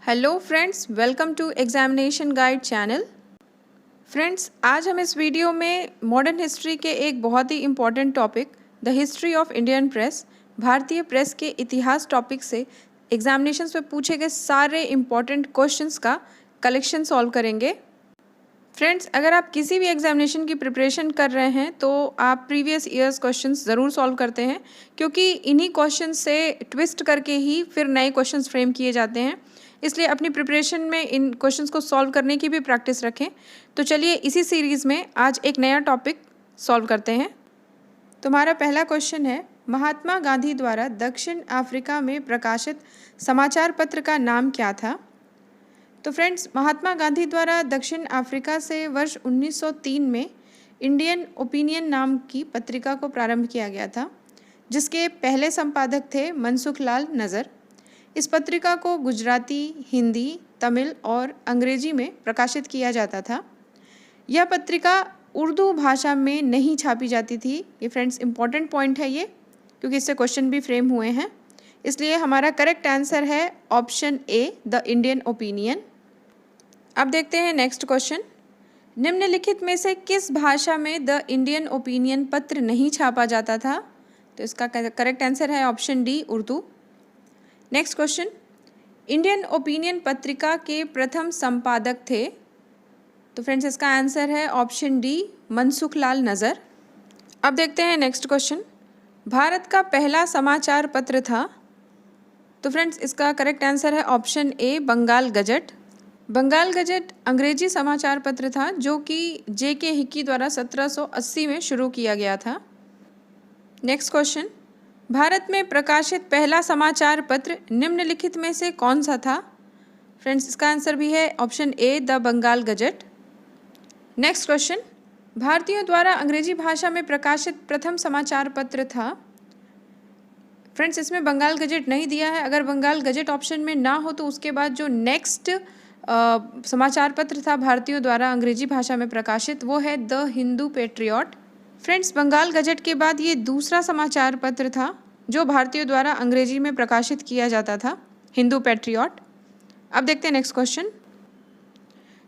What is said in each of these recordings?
Hello friends, welcome to examination guide channel. Friends, आज हम इस वीडियो में मॉडर्न हिस्ट्री के एक बहुत ही important topic the history of Indian press, भारतीय प्रेस के इतिहास टॉपिक से एग्जामिनेशंस में पूछे गए सारे इम्पॉर्टेंट क्वेश्चंस का कलेक्शन सॉल्व करेंगे। फ्रेंड्स, अगर आप किसी भी एग्जामिनेशन की प्रिपरेशन कर रहे हैं तो आप प्रीवियस ईयर्स क्वेश्चंस ज़रूर सॉल्व करते हैं, क्योंकि इन्हीं क्वेश्चंस से ट्विस्ट करके ही फिर नए क्वेश्चंस फ्रेम किए जाते हैं। इसलिए अपनी प्रिपरेशन में इन क्वेश्चंस को सॉल्व करने की भी प्रैक्टिस रखें। तो चलिए इसी सीरीज़ में आज एक नया टॉपिक सॉल्व करते हैं। तुम्हारा पहला क्वेश्चन है, महात्मा गांधी द्वारा दक्षिण अफ्रीका में प्रकाशित समाचार पत्र का नाम क्या था? तो फ्रेंड्स, महात्मा गांधी द्वारा दक्षिण अफ्रीका से वर्ष 1903 में इंडियन ओपिनियन नाम की पत्रिका को प्रारंभ किया गया था, जिसके पहले संपादक थे मनसुख लाल नज़र। इस पत्रिका को गुजराती, हिंदी, तमिल और अंग्रेजी में प्रकाशित किया जाता था। यह पत्रिका उर्दू भाषा में नहीं छापी जाती थी। ये फ्रेंड्स इम्पॉर्टेंट पॉइंट है ये, क्योंकि इससे क्वेश्चन भी फ्रेम हुए हैं। इसलिए हमारा करेक्ट आंसर है option A, the Indian opinion. अब देखते हैं नेक्स्ट क्वेश्चन। निम्नलिखित में से किस भाषा में द इंडियन ओपिनियन पत्र नहीं छापा जाता था? तो इसका करेक्ट आंसर है option D, Urdu. Next question, Indian opinion पत्रिका के प्रथम संपादक थे? तो फ्रेंड्स इसका आंसर है ऑप्शन डी, मनसुख लाल नज़र। अब देखते हैं नेक्स्ट क्वेश्चन, भारत का पहला समाचार पत्र था? तो फ्रेंड्स इसका करेक्ट आंसर है option A, Bengal gazette. Bengal gazette अंग्रेजी समाचार पत्र था जो कि जे.के. हिक्की द्वारा 1780 में शुरू किया गया था। नेक्स्ट क्वेश्चन, भारत में प्रकाशित पहला समाचार पत्र निम्नलिखित में से कौन सा था? फ्रेंड्स इसका आंसर भी है option A, the Bengal gazette. Next question, भारतीयों द्वारा अंग्रेजी भाषा में प्रकाशित प्रथम समाचार पत्र था? फ्रेंड्स इसमें बंगाल गजट नहीं दिया है। अगर बंगाल गजट ऑप्शन में ना हो तो उसके बाद जो नेक्स्ट समाचार पत्र था भारतीयों द्वारा अंग्रेजी भाषा में प्रकाशित, वो है the Hindu patriot. Friends Bengal gazette के बाद ये दूसरा समाचार पत्र था जो भारतीयों द्वारा अंग्रेजी में प्रकाशित किया जाता था, हिंदू पेट्रियट। अब देखते हैं नेक्स्ट क्वेश्चन,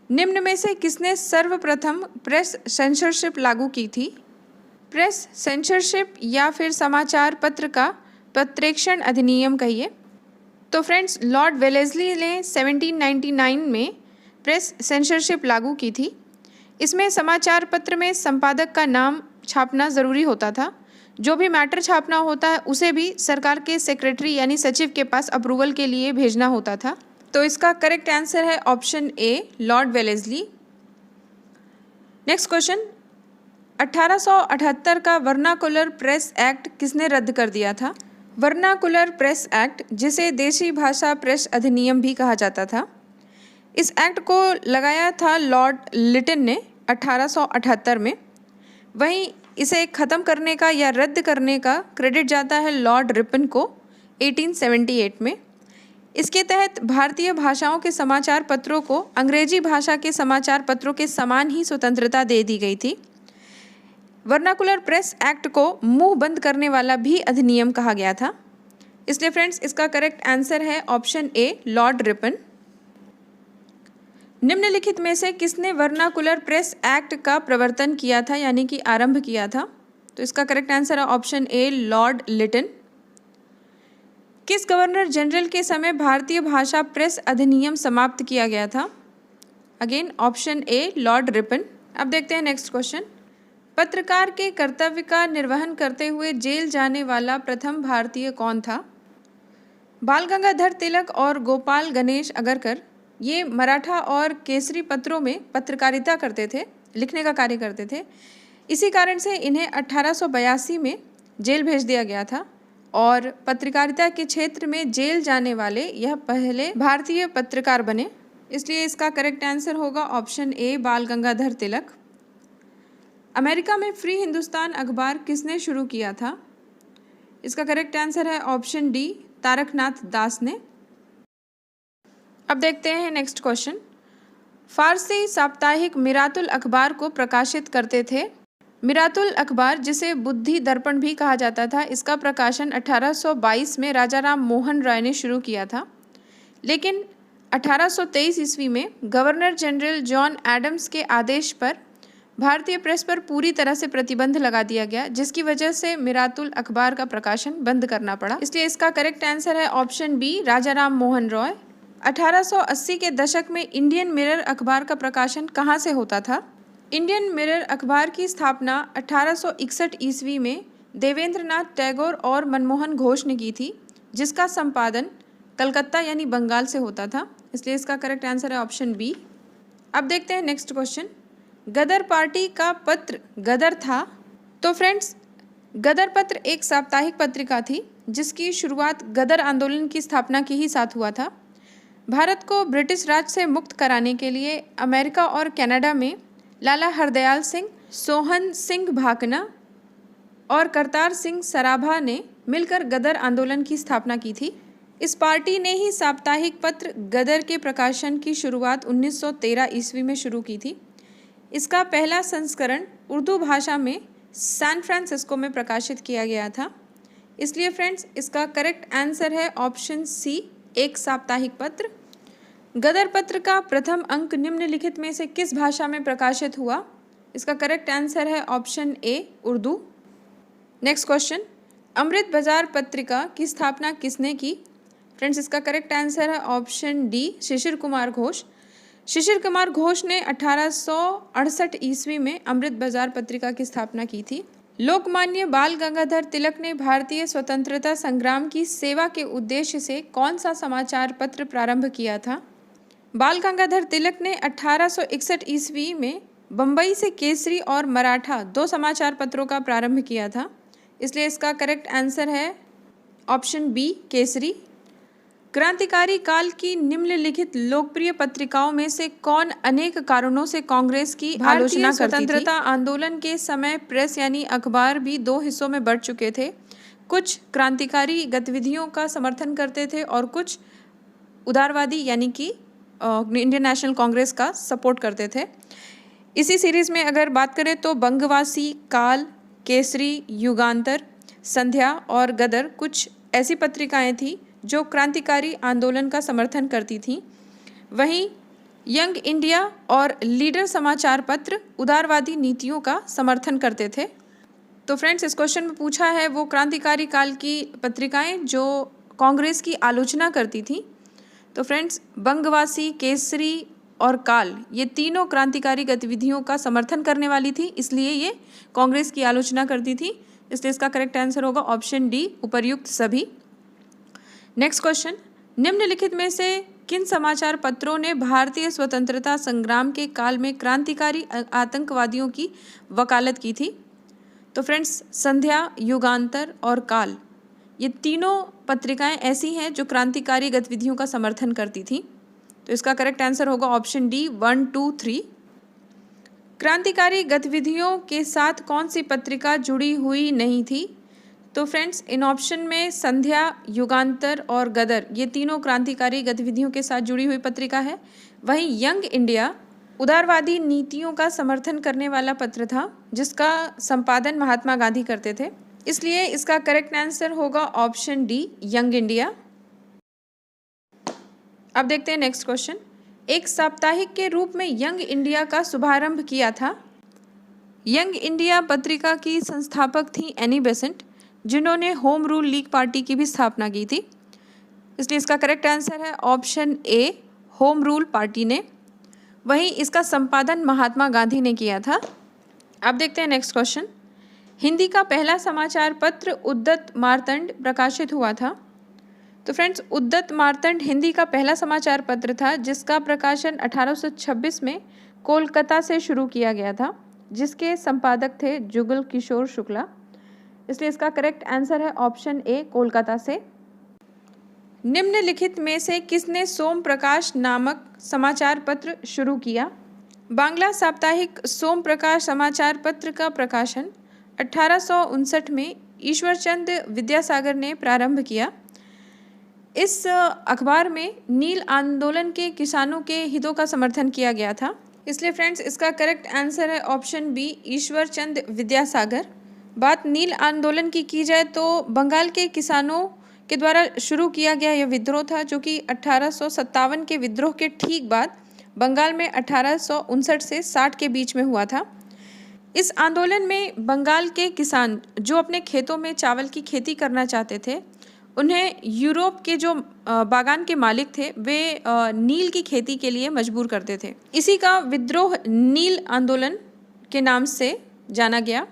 निम्न में से किसने सर्वप्रथम प्रेस सेंसरशिप लागू की थी? प्रेस सेंसरशिप या फिर समाचार पत्र का प्रत्यक्षण अधिनियम कहिए। तो फ्रेंड्स लॉर्ड वेलेस्ली ने 1799 में प्रेस सेंसरशिप लागू की थी। इसमें समाचार पत्र में संपादक का नाम छापना ज़रूरी होता था। जो भी मैटर छापना होता है उसे भी सरकार के सेक्रेटरी यानी सचिव के पास अप्रूवल के लिए भेजना होता था। तो इसका करेक्ट आंसर है ऑप्शन ए, लॉर्ड वेलेस्ली। नेक्स्ट क्वेश्चन, 1878 का वर्नाकुलर प्रेस एक्ट किसने रद्द कर दिया था? वर्नाकुलर प्रेस एक्ट, जिसे देशी भाषा प्रेस अधिनियम भी कहा जाता था, इस एक्ट को लगाया था लॉर्ड लिटन ने 1878 में। वहीं इसे ख़त्म करने का या रद्द करने का क्रेडिट जाता है लॉर्ड रिपन को 1878 में। इसके तहत भारतीय भाषाओं के समाचार पत्रों को अंग्रेजी भाषा के समाचार पत्रों के समान ही स्वतंत्रता दे दी गई थी। वर्नाकुलर प्रेस एक्ट को मुंह बंद करने वाला भी अधिनियम कहा गया था। इसलिए फ्रेंड्स इसका करेक्ट आंसर है ऑप्शन ए, लॉर्ड रिपन। निम्नलिखित में से किसने वर्नाकुलर प्रेस एक्ट का प्रवर्तन किया था यानी कि आरंभ किया था? तो इसका करेक्ट आंसर है ऑप्शन ए, लॉर्ड लिटन। किस गवर्नर जनरल के समय भारतीय भाषा प्रेस अधिनियम समाप्त किया गया था? Again option A, Lord Ripon. अब देखते हैं नेक्स्ट क्वेश्चन, पत्रकार के कर्तव्य का निर्वहन करते हुए जेल जाने वाला प्रथम भारतीय कौन था? बाल गंगाधर तिलक और गोपाल गणेश अगरकर ये मराठा और केसरी पत्रों में पत्रकारिता करते थे, लिखने का कार्य करते थे। इसी कारण से इन्हें 1882 में जेल भेज दिया गया था और पत्रकारिता के क्षेत्र में जेल जाने वाले यह पहले भारतीय पत्रकार बने। इसलिए इसका करेक्ट आंसर होगा ऑप्शन ए, बाल गंगाधर तिलक। अमेरिका में फ्री हिंदुस्तान अखबार किसने शुरू किया था? इसका करेक्ट आंसर है ऑप्शन डी, तारकनाथ दास ने। अब देखते हैं नेक्स्ट क्वेश्चन, फारसी साप्ताहिक मिरातुल अखबार को प्रकाशित करते थे? मिरातुल अखबार, जिसे बुद्धि दर्पण भी कहा जाता था, इसका प्रकाशन 1822 में राजा राम मोहन राय ने शुरू किया था। लेकिन 1823 ईस्वी में गवर्नर जनरल जॉन एडम्स के आदेश पर भारतीय प्रेस पर पूरी तरह से प्रतिबंध लगा दिया गया, जिसकी वजह से मिरातुल अखबार का प्रकाशन बंद करना पड़ा। इसलिए इसका करेक्ट आंसर है ऑप्शन बी, राजा राम मोहन रॉय। 1880 के दशक में इंडियन मिरर अखबार का प्रकाशन कहाँ से होता था? इंडियन मिरर अखबार की स्थापना 1861 ईस्वी में देवेंद्र नाथ टैगोर और मनमोहन घोष ने की थी, जिसका संपादन कलकत्ता यानी बंगाल से होता था। इसलिए इसका करेक्ट आंसर है ऑप्शन बी। अब देखते हैं नेक्स्ट क्वेश्चन। गदर पार्टी का पत्र गदर था। तो फ्रेंड्स, गदर पत्र एक साप्ताहिक पत्रिका थी जिसकी शुरुआत गदर आंदोलन की स्थापना के ही साथ हुआ था। भारत को ब्रिटिश राज से मुक्त कराने के लिए अमेरिका और कनाडा में लाला हरदयाल सिंह, सोहन सिंह भाकना और करतार सिंह सराभा ने मिलकर गदर आंदोलन की स्थापना की थी। इस पार्टी ने ही साप्ताहिक पत्र गदर के प्रकाशन की शुरुआत 1913 ईस्वी में शुरू की थी। इसका पहला संस्करण उर्दू भाषा में सैन फ्रांसिस्को में प्रकाशित किया गया था। इसलिए फ्रेंड्स, इसका करेक्ट आंसर है ऑप्शन सी, एक साप्ताहिक पत्र। गदर पत्र का प्रथम अंक निम्नलिखित में से किस भाषा में प्रकाशित हुआ? इसका करेक्ट आंसर है option A, Urdu. Next question, Amrit Bazar Patrika की स्थापना किसने की? फ्रेंड्स, इसका करेक्ट आंसर है ऑप्शन डी, शिशिर कुमार घोष। शिशिर कुमार घोष ने 1868 ईस्वी में अमृत बाजार पत्रिका की स्थापना की थी। लोकमान्य बाल गंगाधर तिलक ने भारतीय स्वतंत्रता संग्राम की सेवा के उद्देश्य से कौन सा समाचार पत्र प्रारंभ किया था? बाल गंगाधर तिलक ने 1861 ईस्वी में बम्बई से केसरी और मराठा 2 समाचार पत्रों का प्रारंभ किया था। इसलिए इसका करेक्ट आंसर है ऑप्शन बी, केसरी। क्रांतिकारी काल की निम्नलिखित लोकप्रिय पत्रिकाओं में से कौन अनेक कारणों से कांग्रेस की आलोचना करती थी? स्वतंत्रता आंदोलन के समय प्रेस यानी अखबार भी 2 हिस्सों में बढ़ चुके थे। कुछ क्रांतिकारी गतिविधियों का समर्थन करते थे और कुछ उदारवादी यानी कि इंडियन नेशनल कांग्रेस का सपोर्ट करते थे। इसी सीरीज में अगर बात करें तो बंगवासी, काल, केसरी, युगांतर, संध्या और गदर कुछ ऐसी पत्रिकाएं थी जो क्रांतिकारी आंदोलन का समर्थन करती थीं। वहीं यंग इंडिया और लीडर समाचार पत्र उदारवादी नीतियों का समर्थन करते थे। तो फ्रेंड्स, इस क्वेश्चन में पूछा है वो क्रांतिकारी काल की पत्रिकाएं जो कांग्रेस की आलोचना करती थीं। तो फ्रेंड्स, बंगवासी, केसरी और काल ये तीनों क्रांतिकारी गतिविधियों का समर्थन करने वाली थी, इसलिए ये कांग्रेस की आलोचना करती थी। इसलिए इसका करेक्ट आंसर होगा ऑप्शन डी, उपर्युक्त सभी। नेक्स्ट क्वेश्चन, निम्नलिखित में से किन समाचार पत्रों ने भारतीय स्वतंत्रता संग्राम के काल में क्रांतिकारी आतंकवादियों की वकालत की थी? तो फ्रेंड्स, संध्या, युगांतर और काल ये तीनों पत्रिकाएं ऐसी हैं जो क्रांतिकारी गतिविधियों का समर्थन करती थी। तो इसका करेक्ट आंसर होगा ऑप्शन डी, 1, 2, 3। क्रांतिकारी गतिविधियों के साथ कौन सी पत्रिका जुड़ी हुई नहीं थी? तो फ्रेंड्स, इन ऑप्शन में संध्या, युगांतर और गदर ये तीनों क्रांतिकारी गतिविधियों के साथ जुड़ी हुई पत्रिका है। वहीं यंग इंडिया उदारवादी नीतियों का समर्थन करने वाला पत्र था जिसका संपादन महात्मा गांधी करते थे। इसलिए इसका करेक्ट आंसर होगा ऑप्शन डी, यंग इंडिया। अब देखते हैं नेक्स्ट क्वेश्चन, एक साप्ताहिक के रूप में यंग इंडिया का शुभारंभ किया था। यंग इंडिया पत्रिका की संस्थापक थी एनी बेसेंट, जिन्होंने होम रूल लीग पार्टी की भी स्थापना की थी। इसलिए इसका करेक्ट आंसर है ऑप्शन ए, होम रूल पार्टी ने। वहीं इसका संपादन महात्मा गांधी ने किया था। अब देखते हैं नेक्स्ट क्वेश्चन, हिंदी का पहला समाचार पत्र उद्दत मार्तंड प्रकाशित हुआ था। तो फ्रेंड्स, उद्दत मार्तंड हिंदी का पहला समाचार पत्र था जिसका प्रकाशन 1826 में कोलकाता से शुरू किया गया था, जिसके संपादक थे जुगल किशोर शुक्ला। इसलिए इसका करेक्ट आंसर है ऑप्शन ए, कोलकाता से। निम्नलिखित में से किसने सोम प्रकाश नामक समाचार पत्र शुरू किया? बांग्ला साप्ताहिक सोम प्रकाश समाचार पत्र का प्रकाशन 1859 में ईश्वरचंद विद्यासागर ने प्रारंभ किया। इस अखबार में नील आंदोलन के किसानों के हितों का समर्थन किया गया था। इसलिए फ्रेंड्स, इसका करेक्ट आंसर है ऑप्शन बी, ईश्वरचंद विद्यासागर। बात नील आंदोलन की जाए तो बंगाल के किसानों के द्वारा शुरू किया गया यह विद्रोह था, जो कि 1857 के विद्रोह के ठीक बाद बंगाल में 1859 से 60 के बीच में हुआ था। इस आंदोलन में बंगाल के किसान जो अपने खेतों में चावल की खेती करना चाहते थे, उन्हें यूरोप के जो बागान के मालिक थे वे नील की खेती के लिए मजबूर करते थे। इसी का विद्रोह नील आंदोलन के नाम से जाना गया।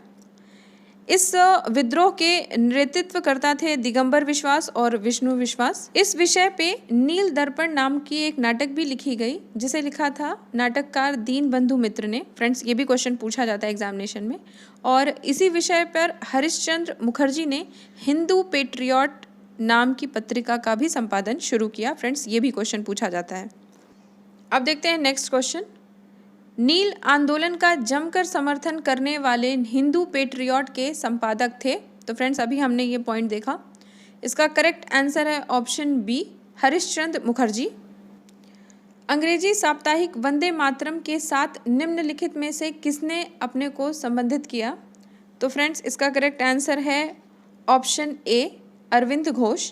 इस विद्रोह के नेतृत्व करता थे दिगंबर विश्वास और विष्णु विश्वास। इस विषय पे नील दर्पण नाम की एक नाटक भी लिखी गई, जिसे लिखा था नाटककार दीनबंधु मित्र ने। फ्रेंड्स, ये भी क्वेश्चन पूछा जाता है एग्जामिनेशन में। और इसी विषय पर हरिश्चंद्र मुखर्जी ने हिंदू पेट्रियट नाम की पत्रिका का भी संपादन शुरू किया। फ्रेंड्स, ये भी क्वेश्चन पूछा जाता है। अब देखते हैं नेक्स्ट क्वेश्चन। नील आंदोलन का जमकर समर्थन करने वाले हिंदू पेट्रियट के संपादक थे। तो फ्रेंड्स, अभी हमने ये पॉइंट देखा। इसका करेक्ट आंसर है ऑप्शन बी, हरिश्चंद्र मुखर्जी। अंग्रेजी साप्ताहिक वंदे मातरम के साथ निम्नलिखित में से किसने अपने को संबंधित किया? तो फ्रेंड्स, इसका करेक्ट आंसर है option A, Arvind Ghosh.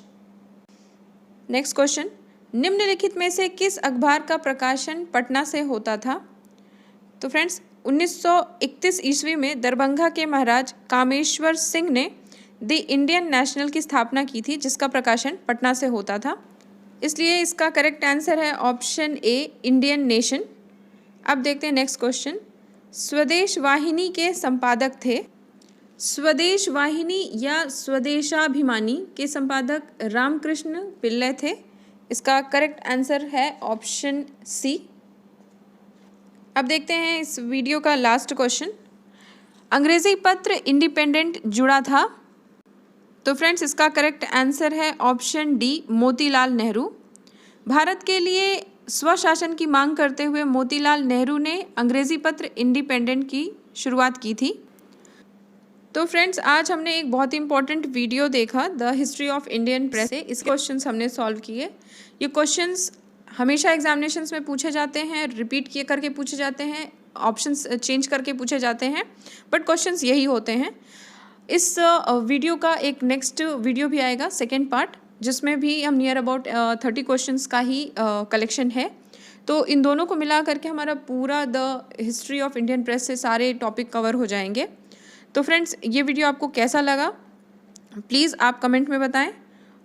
Next question, निम्नलिखित में से किस अखबार का प्रकाशन पटना से होता था? तो फ्रेंड्स, 1931 ईस्वी में दरभंगा के महाराज कामेश्वर सिंह ने द इंडियन नेशनल की स्थापना की थी, जिसका प्रकाशन पटना से होता था। इसलिए इसका करेक्ट आंसर है ऑप्शन ए, इंडियन नेशन। अब देखते हैं नेक्स्ट क्वेश्चन। स्वदेश वाहिनी के संपादक थे। स्वदेश वाहिनी या स्वदेशाभिमानी के संपादक रामकृष्ण पिल्लै थे। इसका करेक्ट आंसर है ऑप्शन सी। अब देखते हैं इस वीडियो का लास्ट क्वेश्चन। अंग्रेजी पत्र इंडिपेंडेंट जुड़ा था। तो फ्रेंड्स, इसका करेक्ट आंसर है ऑप्शन डी, मोतीलाल नेहरू। भारत के लिए स्वशासन की मांग करते हुए मोतीलाल नेहरू ने अंग्रेजी पत्र इंडिपेंडेंट की शुरुआत की थी। तो फ्रेंड्स, आज हमने एक बहुत ही इंपॉर्टेंट वीडियो देखा, the history of Indian press से। इस क्वेश्चंस हमने सॉल्व किए। ये क्वेश्चंस हमेशा एग्जामिनेशंस में पूछे जाते हैं, रिपीट किए करके पूछे जाते हैं, ऑप्शंस चेंज करके पूछे जाते हैं, बट क्वेश्चंस यही होते हैं। इस वीडियो का एक नेक्स्ट वीडियो भी आएगा, सेकेंड पार्ट, जिसमें भी हम नियर अबाउट 30 क्वेश्चंस का ही कलेक्शन है। तो इन दोनों को मिला करके हमारा पूरा the history of Indian press से सारे टॉपिक कवर हो जाएंगे। तो फ्रेंड्स, ये वीडियो आपको कैसा लगा प्लीज़ आप कमेंट में बताएं,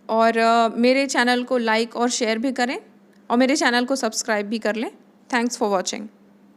और मेरे चैनल को लाइक और शेयर भी करें, और मेरे चैनल को सब्सक्राइब भी कर लें। Thanks for watching.